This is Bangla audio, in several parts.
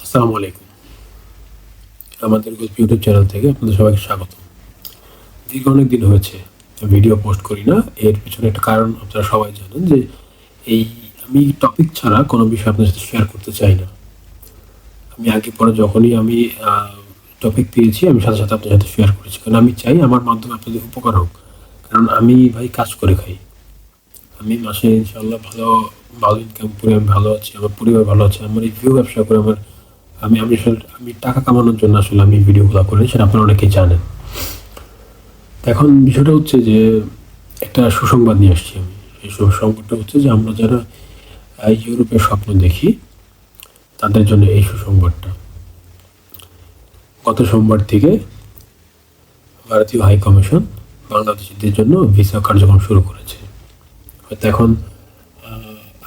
আসসালামু আলাইকুম। আমাদের গল্প ইউটিউব চ্যানেল থেকে আপনাদের সবাইকে স্বাগত। দীর্ঘ অনেক দিন হয়েছে ভিডিও পোস্ট করি না। এর পিছনে একটা কারণ আপনারা সবাই জানেন যে এই আমি টপিক ছাড়া কোনো বিষয় আপনাদের সাথে শেয়ার করতে চাই না। আমি আগে পরে যখনই আমি টপিক পেয়েছি আমি সাথে সাথে আপনাদের সাথে শেয়ার করেছি, কারণ আমি চাই আমার মাধ্যমে আপনাদের উপকার হোক। কারণ আমি ভাই কাজ করে খাই, আমি মাসে ইনশাল্লাহ ভালো ভালো ইনকাম করে আমি ভালো আছি, আমার পরিবার ভালো আছে। আমার এই ভিউ ব্যবসা করে আমার আমি আমি আসলে আমি টাকা কামানোর জন্য আসলে আমি ভিডিওগুলো করি, সেটা আপনারা অনেকেই জানেন। এখন বিষয়টা হচ্ছে যে একটা সুসংবাদ নিয়ে আসছি আমি। এই সুসংবাদটা হচ্ছে যে আমরা যারা ইউরোপের স্বপ্ন দেখি তাদের জন্য এই সুসংবাদটা। গত সোমবার থেকে ভারতীয় হাই কমিশন বাংলাদেশিদের জন্য ভিসা কার্যক্রম শুরু করেছে। হয়তো এখন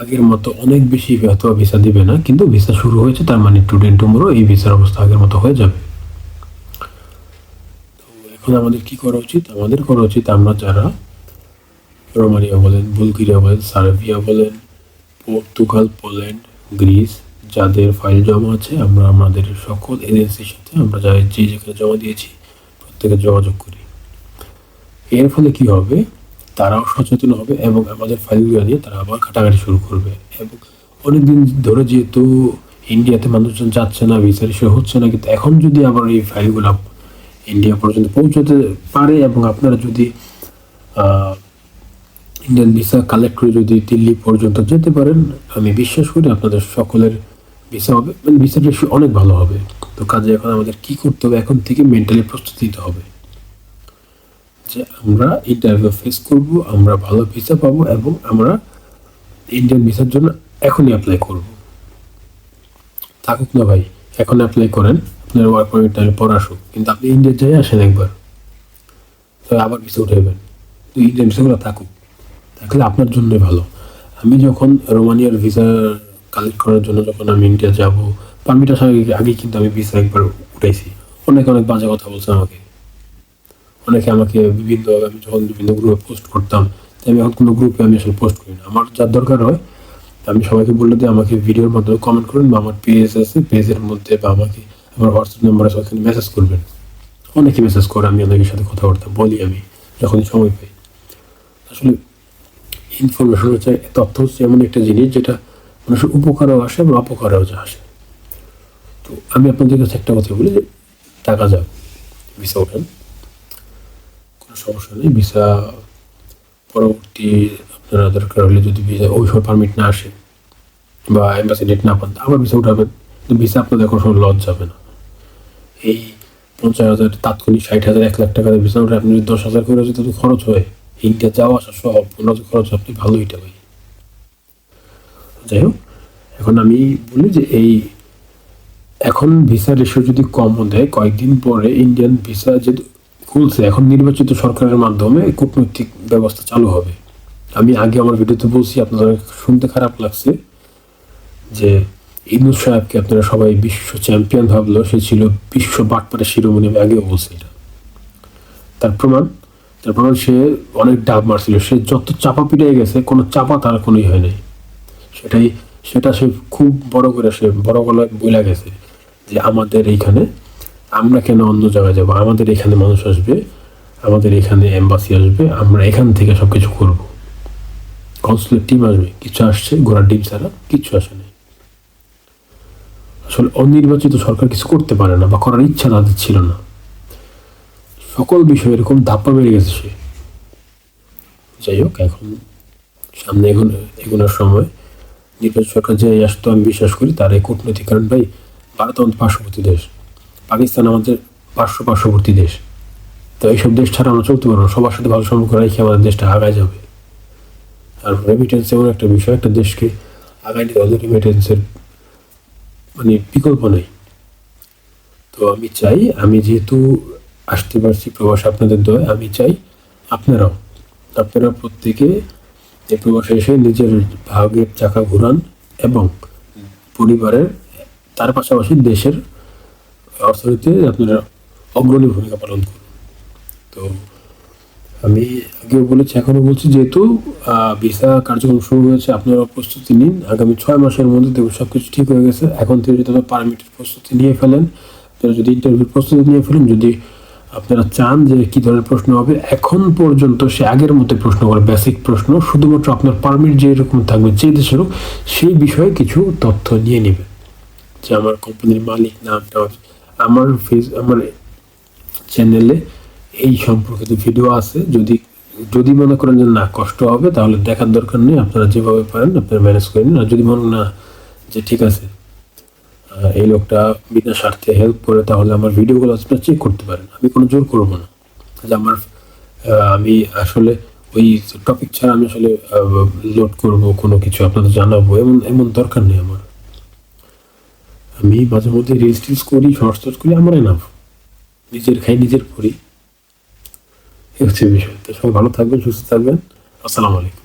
আগের মতো অনেক বেশি হয়তো ভিসা দিবে না, কিন্তু ভিসা শুরু হয়েছে, তার মানে টুডে টুমোরো এই ভিসার অবস্থা আগের মতো হয়ে যাবে। এখন আমাদের কি করা উচিত? আমাদের করা উচিত আমরা যারা রোমানিয়া বলেন, বুলগেরিয়া বলেন, সার্বিয়া বলেন, পর্তুগাল, পোল্যান্ড, গ্রিস যাদের ফাইল জমা আছে, আমরা আমাদের সকল এজেন্সির সাথে আমরা যে যেখানে জমা দিয়েছি প্রত্যেকে যোগাযোগ করি। এর ফলে কি হবে? তারাও সচেতন হবে এবং আমাদের ফাইলগুলো নিয়ে তারা আবার ঘাটাঘাটি শুরু করবে। এবং অনেকদিন ধরে যেহেতু ইন্ডিয়াতে মানুষজন যাচ্ছে না, ভিসা ইস্যু হচ্ছে না, কিন্তু এখন যদি আবার এই ফাইলগুলো ইন্ডিয়া পর্যন্ত পৌঁছতে পারে এবং আপনারা যদি ইন্ডিয়ান ভিসা কালেক্ট করে যদি দিল্লি পর্যন্ত যেতে পারেন, আমি বিশ্বাস করি আপনাদের সকলের ভিসা হবে, মানে ভিসার রেশিও অনেক ভালো হবে। তো কাজে এখন আমাদের কি করতে হবে? এখন থেকে মেন্টালি প্রস্তুতি নিতে হবে যে আমরা ইন্টারভিউ ফেস করব, আমরা ভালো ভিসা পাবো এবং আমরা ইন্ডিয়ান ভিসার জন্য এখনই অ্যাপ্লাই করব। থাকুক না ভাই, এখন অ্যাপ্লাই করেন, আপনার ওয়ার্ক পারমিট টাইমে পর আসুক, কিন্তু আপনি ইন্ডিয়া যাই আসেন একবার, তো আবার ভিসা উঠাইবেন। তো ইন্ডিয়ান ভিসাগুলো থাকুক, থাকলে আপনার জন্যই ভালো। আমি যখন রোমানিয়ার ভিসা কালেক্ট করার জন্য যখন আমি ইন্ডিয়া যাব, পারমিট আসার আগে কিন্তু আমি ভিসা একবার উঠাইছি। অনেক অনেক বাজে কথা বলছে আমাকে, অনেকে আমাকে বিভিন্নভাবে, আমি যখন বিভিন্ন গ্রুপে পোস্ট করতাম, তাই আমি এখন কোনো গ্রুপে আমি আসলে পোস্ট করি না। আমার যার দরকার হয় আমি সবাইকে বললে দিয়ে আমাকে ভিডিওর মাধ্যমে কমেন্ট করুন, বা আমার পেজ আছে পেজের মধ্যে, বা আমাকে আমার হোয়াটসঅ্যাপ নাম্বার আছে ওখানে মেসেজ করবেন। অনেকে মেসেজ করে, আমি অনেকের সাথে কথাবার্তা বলি আমি যখন সময় পাই। আসলে ইনফরমেশন হচ্ছে, তথ্য হচ্ছে এমন একটা জিনিস যেটা মানুষের উপকারেও আসে এবং অপকারেও আসে। তো আমি আপনাদের কাছে একটা কথা বলি যে টাকা যাক, ভিসা ওঠেন, কোনো সমস্যা নেই। ভিসা পরবর্তী আপনারা দরকার হলে যদি ভিসা ওই সময় পারমিট না আসে বা এম্বাসি ডেট না পান, আবার ভিসা উঠাবেন। ভিসা আপনাদের কোনো সময় লস যাবে না। এই 50,000 তাৎক্ষণিক 60,000 1 লাখ টাকা ভিসা উঠে আপনি যদি 10,000 করে যদি খরচ হয়, ইন্ডিয়া যাওয়া আসা সহ 15,000 খরচ, আপনি ভালোই টাকা। যাই হোক, এখন আমি বলি যে এই এখন ভিসা রেশিও যদি কমও দেয়, কয়েকদিন পরে ইন্ডিয়ান ভিসা যেহেতু খুলছে, এখন নির্বাচিত সরকারের মাধ্যমে কূটনৈতিক ব্যবস্থা চালু হবে। আমি আগে আমার ভিডিওতে বলছি, আপনাদের শুনতে খারাপ লাগছে যে ইউনূস সাহেবকে আপনারা সবাই বিশ্ব চ্যাম্পিয়ন ভাবলো, সে ছিল বিশ্ব বাটপারের শিরোমণি। আমি আগেও বলছি এটা। তার প্রমাণ সে অনেক ডাব মারছিল, সে যত চাপা পিটিয়ে গেছে, কোনো চাপা তার কোনোই হয় নাই। সেটা সে খুব বড় করে, সে বড় গলায় বইলা গেছে যে আমাদের এইখানে, আমরা কেন অন্য জায়গায় যাবো, আমাদের এখানে মানুষ আসবে, আমাদের এখানে এম্বাসি আসবে, আমরা এখান থেকে সব কিছু করবো। কনসুলেট টিম আসবে, কিছু আসছে ঘোড়ার ডিম ছাড়া, কিছু আসে নাই। আসলে অনির্বাচিত সরকার কিছু করতে পারে না, বা করার ইচ্ছা তাদের ছিল না। সকল বিষয় এরকম ধাপ্পা বেড়ে গেছে সে। যাই হোক, এখন সামনে এগোনোর সময় নির্বাচিত সরকার যে আসতো, আমি বিশ্বাস করি তার এই কূটনৈতিক, কারণ ভাই ভারত আমাদের পার্শ্ববর্তী দেশ, পাকিস্তান আমাদের পার্শ্ববর্তী দেশ। তো এইসব দেশ ছাড়া আমরা চলতে পারবো না। সবার সাথে ভালো সম্পর্ক রেখে আমাদের দেশটা আগায় যাবে। আর রেমিটেন্স এমন একটা বিষয়, একটা দেশকে আগায় নিতে হলে রেমিটেন্সের মানে বিকল্প নেই। তো আমি চাই, আমি যেহেতু আসতে পারছি প্রবাসে আপনাদের দয়, আমি চাই আপনারা প্রত্যেকে এই প্রবাসে এসে নিজের ভাগ্যের চাকা ঘুরান এবং পরিবারের, তার পাশাপাশি দেশের অর্থনীতিতে আপনারা অগ্রণী ভূমিকা পালন করুন। তো আমি আগেও বলেছি, এখনো বলছি, যেহেতু ভিসা কার্যক্রম শুরু হয়েছে, আপনারা প্রস্তুতি নিন। আগামী 6 মাসের মধ্যে দেখুন সব কিছু ঠিক হয়ে গেছে। এখন থেকে যদি আপনারা পারমিটের প্রস্তুতি নিয়ে ফেলেন, আপনারা যদি ইন্টারভিউর প্রস্তুতি নিয়ে ফেলেন, যদি আপনারা চান যে কী ধরনের প্রশ্ন হবে, এখন পর্যন্ত সে আগের মতো প্রশ্ন করে, বেসিক প্রশ্ন, শুধুমাত্র আপনার পারমিট যেরকম থাকবে, যে দেশের হোক, সেই বিষয়ে কিছু তথ্য নিয়ে নেবে। যে আমার কোম্পানির মালিক নামটা, আমার চ্যানেলে এই সম্পর্কিত ভিডিও আছে। যদি যদি মনে করেন যে না কষ্ট হবে, তাহলে দেখার দরকার নেই, আপনারা যেভাবে পারেন আপনারা ম্যানেজ করে নিন। আর যদি মনে না যে ঠিক আছে এই লোকটা বিনা স্বার্থে হেল্প করে, তাহলে আমার ভিডিওগুলো আপনারা চেক করতে পারেন। আমি কোনো জোর করবো না যে আমি আসলে ওই টপিক ছাড়া আমি আসলে লোড করব কোনো কিছু আপনাদের জানাবো, এমন এমন দরকার নেই আমার। আমি মাঝে মধ্যে রিলস টিলস করি, শর্টস করি, আমার এনাফ। নিজের খাই, নিজের করি, এই হচ্ছে বিষয়। তো সবাই ভালো থাকবেন, সুস্থ থাকবেন। আসসালামু আলাইকুম।